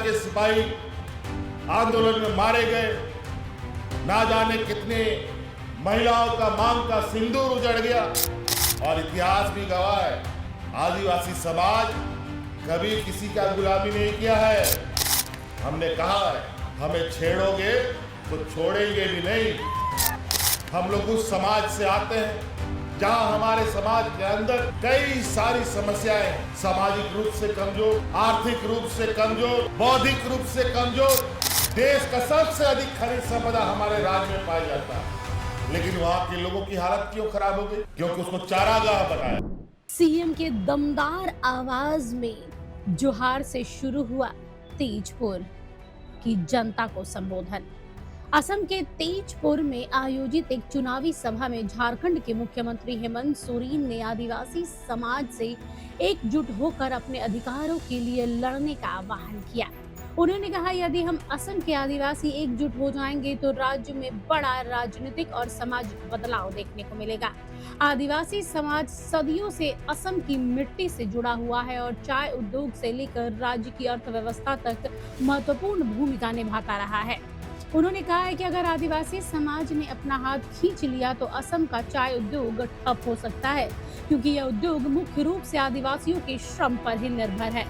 के सिपाही आंदोलन में मारे गए, ना जाने कितने महिलाओं का मांग का सिंदूर उजड़ गया। और इतिहास भी गवाह है, आदिवासी समाज कभी किसी का गुलामी नहीं किया है। हमने कहा है, हमें छेड़ोगे तो छोड़ेंगे भी नहीं। हम लोग उस समाज से आते हैं जहां हमारे समाज के अंदर कई सारी समस्याएं हैं। सामाजिक रूप से कमजोर, आर्थिक रूप से कमजोर, बौद्धिक रूप से कमजोर। देश का सबसे अधिक खनिज संपदा हमारे राज्य में पाया जाता है, लेकिन वहां के लोगों की हालत क्यों खराब हो गई? क्योंकि उसको चारागाह बनाया। सीएम के दमदार आवाज में जोहार से शुरू हुआ तेजपुर की जनता को संबोधन। असम के तेजपुर में आयोजित एक चुनावी सभा में झारखंड के मुख्यमंत्री हेमंत सोरेन ने आदिवासी समाज से एकजुट होकर अपने अधिकारों के लिए लड़ने का आह्वान किया। उन्होंने कहा, यदि हम असम के आदिवासी एकजुट हो जाएंगे तो राज्य में बड़ा राजनीतिक और सामाजिक बदलाव देखने को मिलेगा। आदिवासी समाज सदियों से असम की मिट्टी से जुड़ा हुआ है और चाय उद्योग से लेकर राज्य की अर्थव्यवस्था तक महत्वपूर्ण भूमिका निभाता रहा है। उन्होंने कहा है कि अगर आदिवासी समाज ने अपना हाथ खींच लिया तो असम का चाय उद्योग ठप हो सकता है, क्योंकि यह उद्योग मुख्य रूप से आदिवासियों के श्रम पर ही निर्भर है।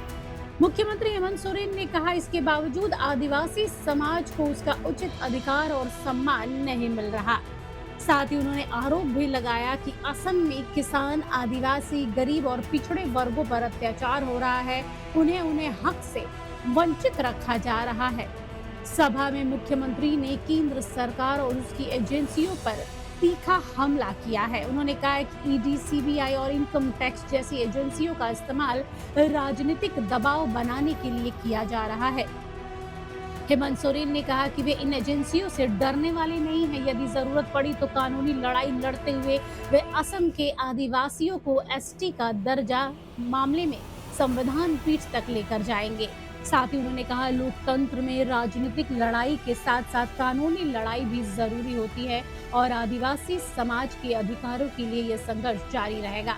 मुख्यमंत्री हेमंत सोरेन ने कहा, इसके बावजूद आदिवासी समाज को उसका उचित अधिकार और सम्मान नहीं मिल रहा। साथ ही उन्होंने आरोप भी लगाया कि असम में किसान, आदिवासी, गरीब और पिछड़े वर्गों पर अत्याचार हो रहा है, उन्हें हक से वंचित रखा जा रहा है। सभा में मुख्यमंत्री ने केंद्र सरकार और उसकी एजेंसियों पर तीखा हमला किया है। उन्होंने कहा कि ईडी, सीबीआई और इनकम टैक्स जैसी एजेंसियों का इस्तेमाल राजनीतिक दबाव बनाने के लिए किया जा रहा है। हेमंत सोरेन ने कहा कि वे इन एजेंसियों से डरने वाले नहीं हैं। यदि जरूरत पड़ी तो कानूनी लड़ाई लड़ते हुए वे असम के आदिवासियों को एसटी का दर्जा मामले में संविधान पीठ तक लेकर जाएंगे। साथ ही उन्होंने कहा, लोकतंत्र में राजनीतिक लड़ाई के साथ साथ कानूनी लड़ाई भी जरूरी होती है और आदिवासी समाज के अधिकारों के लिए यह संघर्ष जारी रहेगा।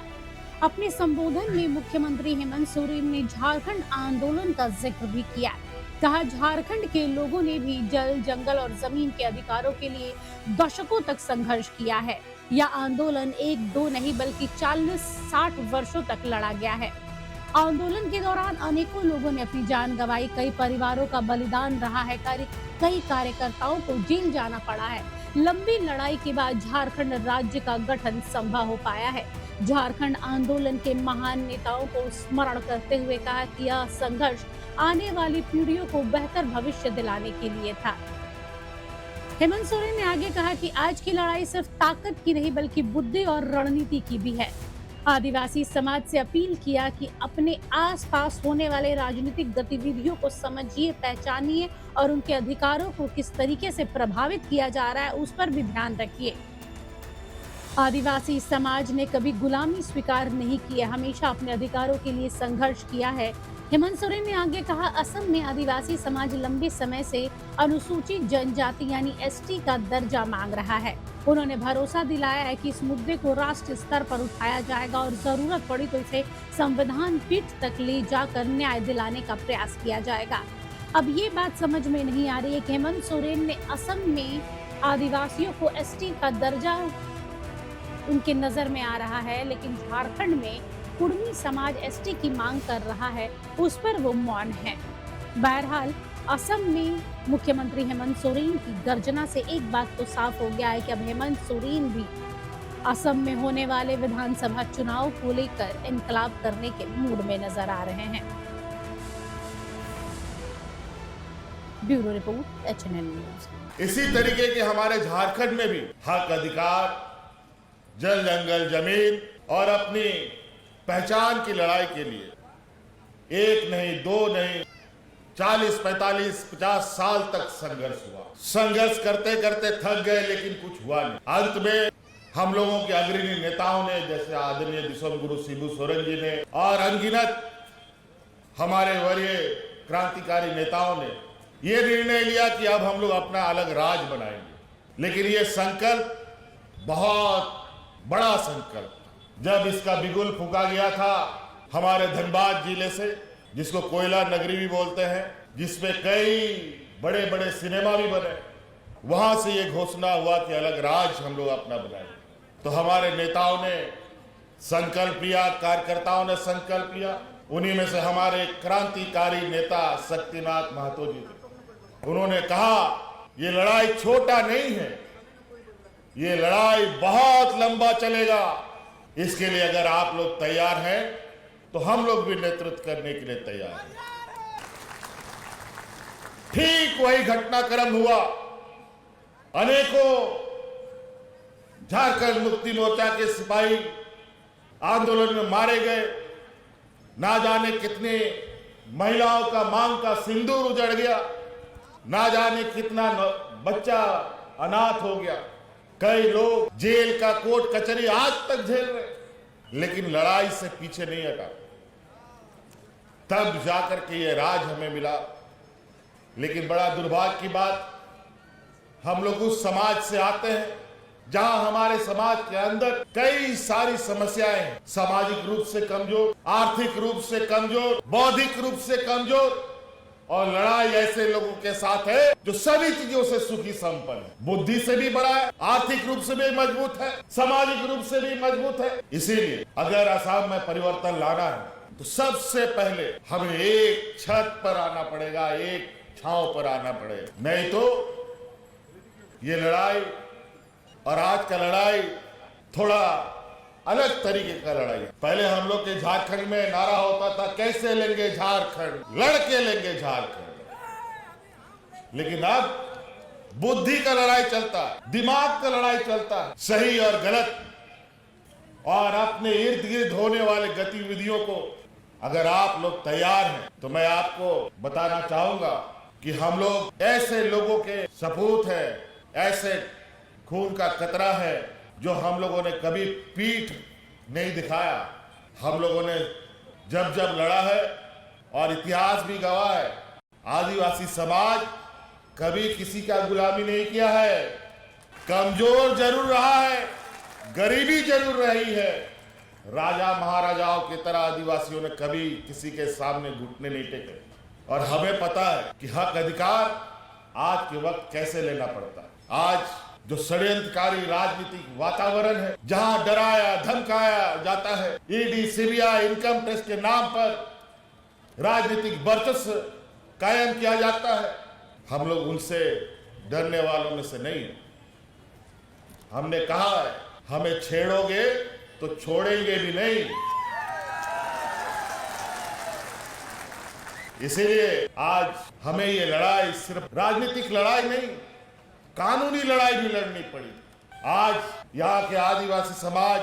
अपने संबोधन में मुख्यमंत्री हेमंत सोरेन ने झारखंड आंदोलन का जिक्र भी किया। कहा, झारखंड के लोगों ने भी जल, जंगल और जमीन के अधिकारों के लिए दशकों तक संघर्ष किया है। यह आंदोलन 1-2 नहीं बल्कि 40-60 वर्षों तक लड़ा गया है। आंदोलन के दौरान अनेकों लोगों ने अपनी जान गंवाई, कई परिवारों का बलिदान रहा है, कई कार्यकर्ताओं को जेल जाना पड़ा है। लंबी लड़ाई के बाद झारखंड राज्य का गठन संभव हो पाया है। झारखंड आंदोलन के महान नेताओं को स्मरण करते हुए कहा कि यह संघर्ष आने वाली पीढ़ियों को बेहतर भविष्य दिलाने के लिए था। हेमंत सोरेन ने आगे कहा कि आज की लड़ाई सिर्फ ताकत की नहीं बल्कि बुद्धि और रणनीति की भी है। आदिवासी समाज से अपील किया कि अपने आसपास होने वाले राजनीतिक गतिविधियों को समझिए, पहचानिए और उनके अधिकारों को किस तरीके से प्रभावित किया जा रहा है उस पर भी ध्यान रखिए। आदिवासी समाज ने कभी गुलामी स्वीकार नहीं की है, हमेशा अपने अधिकारों के लिए संघर्ष किया है। हेमंत सोरेन ने आगे कहा, असम में आदिवासी समाज लंबे समय से अनुसूचित जनजाति यानी एसटी का दर्जा मांग रहा है। उन्होंने भरोसा दिलाया है कि इस मुद्दे को राष्ट्रीय स्तर पर उठाया जाएगा और जरूरत पड़ी तो इसे संविधान पीठ तक ले जाकर न्याय दिलाने का प्रयास किया जाएगा। अब ये बात समझ में नहीं आ रही है कि हेमंत सोरेन ने असम में आदिवासियों को एसटी का दर्जा उनके नजर में आ रहा है, लेकिन झारखंड में कुर्मी समाज एसटी की मांग कर रहा है, उस पर वो मौन है। बहरहाल असम में मुख्यमंत्री हेमंत सोरेन की गर्जना से एक बात तो साफ हो गया है कि अब हेमंत सोरेन भी असम में होने वाले विधानसभा चुनाव को लेकर इनकलाब करने के मूड में नजर आ रहे हैं। Bureau report, HNN news. इसी तरीके के हमारे झारखंड में भी हक, अधिकार, जल, जंगल, जमीन और अपनी पहचान की लड़ाई के लिए 1 नहीं, 2 नहीं, 40, 45, 50 साल तक संघर्ष हुआ। संघर्ष करते करते थक गए, लेकिन कुछ हुआ नहीं। अंत में हम लोगों के अग्रणी नेताओं ने, जैसे आदरणीय विश्वगुरु शिबू सोरेन जी ने और अनगिनत हमारे वरीय क्रांतिकारी नेताओं ने ये निर्णय लिया कि अब हम लोग अपना अलग राज बनाएंगे। लेकिन ये संकल्प बहुत बड़ा संकल्प, जब इसका बिगुल फूंका गया था हमारे धनबाद जिले से, जिसको कोयला नगरी भी बोलते हैं, जिसमें कई बड़े बड़े सिनेमा भी बने, वहां से ये घोषणा हुआ कि अलग राज्य हम लोग अपना बनाएंगे। तो हमारे नेताओं ने संकल्प लिया, कार्यकर्ताओं ने संकल्प लिया। उन्हीं में से हमारे क्रांतिकारी नेता शक्तिनाथ महतो जी थे। उन्होंने कहा ये लड़ाई छोटा नहीं है, ये लड़ाई बहुत लंबा चलेगा। इसके लिए अगर आप लोग तैयार हैं तो हम लोग भी नेतृत्व करने के लिए तैयार हैं। ठीक वही घटनाक्रम हुआ। अनेकों झारखंड मुक्ति मोर्चा के सिपाही आंदोलन में मारे गए। ना जाने कितने महिलाओं का मांग का सिंदूर उजड़ गया। ना जाने कितना बच्चा अनाथ हो गया। कई लोग जेल का कोर्ट कचहरी आज तक झेल रहे, लेकिन लड़ाई से पीछे नहीं हटा। तब जाकर के ये राज हमें मिला। लेकिन बड़ा दुर्भाग्य की बात, हम लोग उस समाज से आते हैं जहां हमारे समाज के अंदर कई सारी समस्याएं हैं। सामाजिक रूप से कमजोर, आर्थिक रूप से कमजोर, बौद्धिक रूप से कमजोर, और लड़ाई ऐसे लोगों के साथ है जो सभी चीजों से सुखी संपन्न है, बुद्धि से भी बड़ा है, आर्थिक रूप से भी मजबूत है, सामाजिक रूप से भी मजबूत है। इसीलिए अगर असम में परिवर्तन लाना है तो सबसे पहले हमें एक छत पर आना पड़ेगा, एक छांव पर आना पड़ेगा। नहीं तो ये लड़ाई और आज का लड़ाई थोड़ा अलग तरीके का लड़ाई है। पहले हम लोग के झारखंड में नारा होता था, कैसे लेंगे झारखंड, लड़के लेंगे झारखंड। लेकिन अब बुद्धि का लड़ाई चलता है, दिमाग का लड़ाई चलता है। सही और गलत और अपने इर्द गिर्द होने वाले गतिविधियों को अगर आप लोग तैयार हैं तो मैं आपको बताना चाहूंगा कि हम लोग ऐसे लोगों के सपूत हैं, ऐसे खून का कतरा है जो हम लोगों ने कभी पीठ नहीं दिखाया। हम लोगों ने जब जब लड़ा है, और इतिहास भी गवाह है, आदिवासी समाज कभी किसी का गुलामी नहीं किया है। कमजोर जरूर रहा है, गरीबी जरूर रही है। राजा महाराजाओं की तरह आदिवासियों ने कभी किसी के सामने घुटने नहीं टेके। और हमें पता है कि हक अधिकार आज के वक्त कैसे लेना पड़ता है। आज जो षड्यंत्रकारी राजनीतिक वातावरण है, जहां डराया धमकाया जाता है, ईडी सीबीआई इनकम टैक्स के नाम पर राजनीतिक वर्चस्व कायम किया जाता है, हम लोग उनसे डरने वालों में से नहीं है। हमने कहा है, हमें छेड़ोगे तो छोड़ेंगे भी नहीं। इसीलिए आज हमें ये लड़ाई सिर्फ राजनीतिक लड़ाई नहीं, कानूनी लड़ाई भी लड़नी पड़ी। आज यहाँ के आदिवासी समाज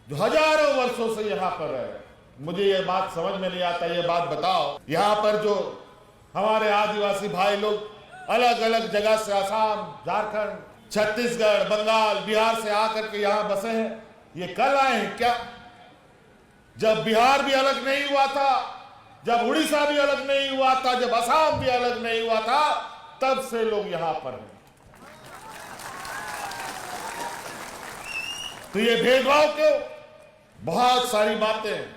जो हजारों वर्षों से यहाँ पर है, मुझे ये बात समझ में नहीं आता, ये बात बताओ, यहाँ पर जो हमारे आदिवासी भाई लोग अलग अलग जगह से असम, झारखंड, छत्तीसगढ़, बंगाल, बिहार से आकर के यहाँ बसे हैं, ये कल आए हैं क्या? जब बिहार भी अलग नहीं हुआ था, जब उड़ीसा भी अलग नहीं हुआ था, जब असम भी अलग नहीं हुआ था, तब से लोग यहाँ पर हैं। तो ये भेदभाव क्यों? बहुत सारी बातें हैं।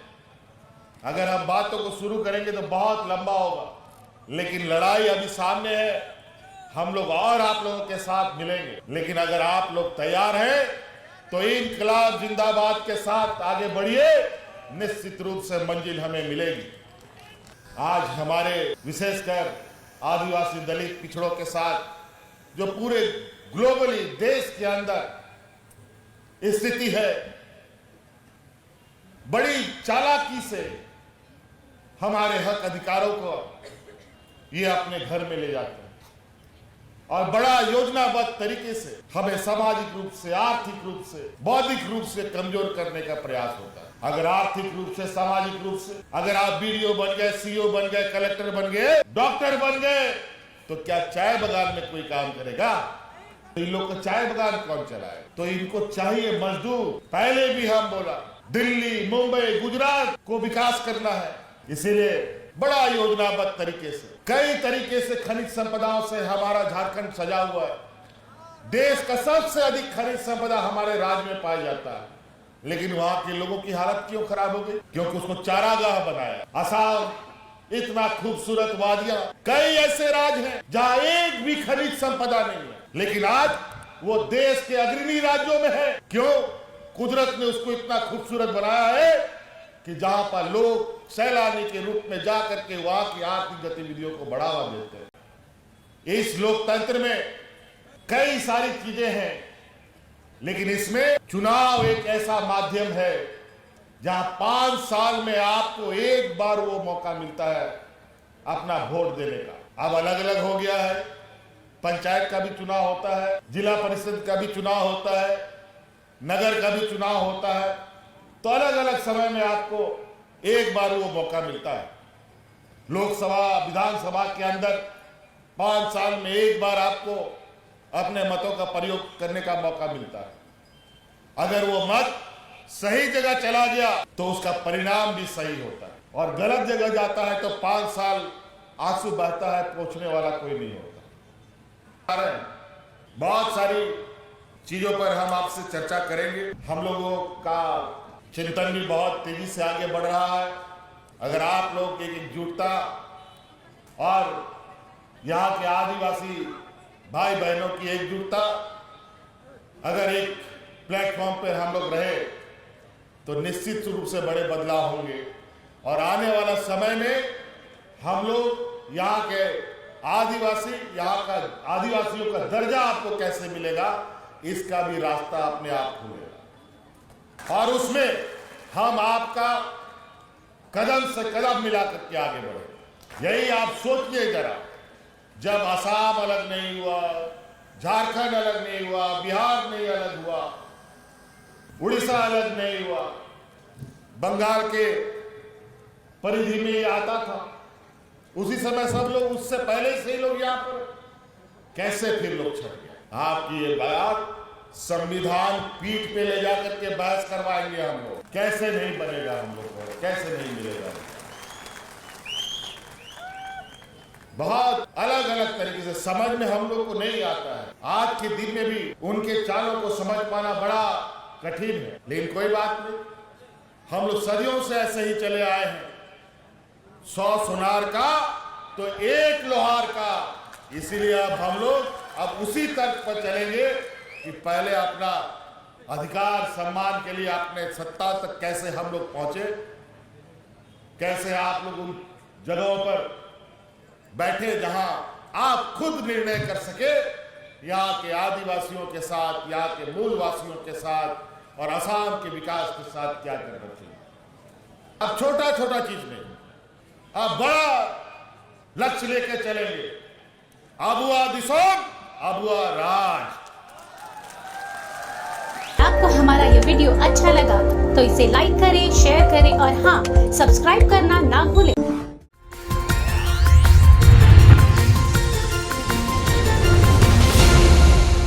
अगर हम बातों को शुरू करेंगे तो बहुत लंबा होगा, लेकिन लड़ाई अभी सामने है। हम लोग और आप लोगों के साथ मिलेंगे, लेकिन अगर आप लोग तैयार हैं तो इनकलाब जिंदाबाद के साथ आगे बढ़िए, निश्चित रूप से मंजिल हमें मिलेगी। आज हमारे विशेषकर आदिवासी दलित पिछड़ों के साथ जो पूरे ग्लोबली देश के अंदर स्थिति है, बड़ी चालाकी से हमारे हक अधिकारों को ये अपने घर में ले जाते हैं और बड़ा योजनाबद्ध तरीके से हमें सामाजिक रूप से, आर्थिक रूप से, बौद्धिक रूप से कमजोर करने का प्रयास होता है। अगर आर्थिक रूप से, सामाजिक रूप से अगर आप बीडीओ बन गए, सीईओ बन गए, कलेक्टर बन गए, डॉक्टर बन गए, तो क्या चाय बागान में कोई काम करेगा? तो इन लोग को चाय बागान कौन चलाए? तो इनको चाहिए मजदूर। पहले भी हम बोला, दिल्ली, मुंबई, गुजरात को विकास करना है, इसीलिए बड़ा योजनाबद्ध तरीके से, कई तरीके से खनिज संपदाओं से हमारा झारखंड सजा हुआ है। देश का सबसे अधिक खनिज संपदा हमारे राज्य में पाया जाता है, लेकिन वहां के लोगों की हालत क्यों खराब हो गई? क्योंकि उसको चारागाह बनाया। असम इतना खूबसूरत वादियां, कई ऐसे राज हैं जहां एक भी खनिज संपदा नहीं है, लेकिन आज वो देश के अग्रणी राज्यों में है। क्यों? कुदरत ने उसको इतना खूबसूरत बनाया है कि जहां पर लोग सैलानी के रूप में जाकर के वहां की आर्थिक गतिविधियों को बढ़ावा देते हैं। इस लोकतंत्र में कई सारी चीजें हैं, लेकिन इसमें चुनाव एक ऐसा माध्यम है जहां 5 साल में आपको एक बार वो मौका मिलता है अपना वोट देने का। अब अलग अलग हो गया है, पंचायत का भी चुनाव होता है, जिला परिषद का भी चुनाव होता है, नगर का भी चुनाव होता है, तो अलग अलग समय में आपको एक बार वो मौका मिलता है। लोकसभा विधानसभा के अंदर 5 साल में एक बार आपको अपने मतों का प्रयोग करने का मौका मिलता है। अगर वो मत सही जगह चला गया तो उसका परिणाम भी सही होता है, और गलत जगह जाता है तो 5 साल आंसू बहता है, पूछने वाला कोई नहीं होता। बहुत सारी चीजों पर हम आपसे चर्चा करेंगे। हम लोगों का चिंतन भी बहुत तेजी से आगे बढ़ रहा है। अगर आप लोग एक एकजुटता और यहाँ के आदिवासी भाई बहनों की एकजुटता अगर एक प्लेटफॉर्म पर हम लोग रहे तो निश्चित रूप से बड़े बदलाव होंगे, और आने वाला समय में हम लोग यहाँ के आदिवासी, यहाँ का आदिवासियों का दर्जा आपको कैसे मिलेगा, इसका भी रास्ता अपने आप खुलेगा, और उसमें हम आपका कदम से कदम मिला करके आगे बढ़े। यही आप सोचिए जरा, जब असम अलग नहीं हुआ, झारखंड अलग नहीं हुआ, बिहार नहीं अलग हुआ, उड़ीसा अलग नहीं हुआ, बंगाल के परिधि में ये आता था, उसी समय सब लोग, उससे पहले से ही लोग यहाँ पर, कैसे फिर लोग छट गए? आपकी ये बात संविधान पीठ पे ले जाकर के बहस करवाएंगे हम लोग, कैसे नहीं बनेगा हम लोग को, कैसे नहीं मिलेगा। बहुत अलग अलग तरीके से समझ में हम लोग को नहीं आता है। आज के दिन में भी उनके चालों को समझ पाना बड़ा कठिन है, लेकिन कोई बात नहीं, हम लोग सदियों से ऐसे ही चले आए हैं। 100 सुनार का तो 1 लोहार का, इसीलिए अब हम लोग अब उसी तर्क पर चलेंगे कि पहले अपना अधिकार सम्मान के लिए अपने सत्ता तक कैसे हम लोग पहुंचे, कैसे आप लोग उन जगहों पर बैठे जहां आप खुद निर्णय कर सके, यहाँ के आदिवासियों के साथ, यहाँ के मूलवासियों के साथ और असम के विकास के साथ क्या करना चाहिए। अब छोटा छोटा चीज नहीं, अब बड़ा लक्ष्य लेकर चलेंगे। अबुआ दिसोम, अबुआ राज। आपको हमारा ये वीडियो अच्छा लगा तो इसे लाइक करें, शेयर करें और हाँ, सब्सक्राइब करना ना भूलें।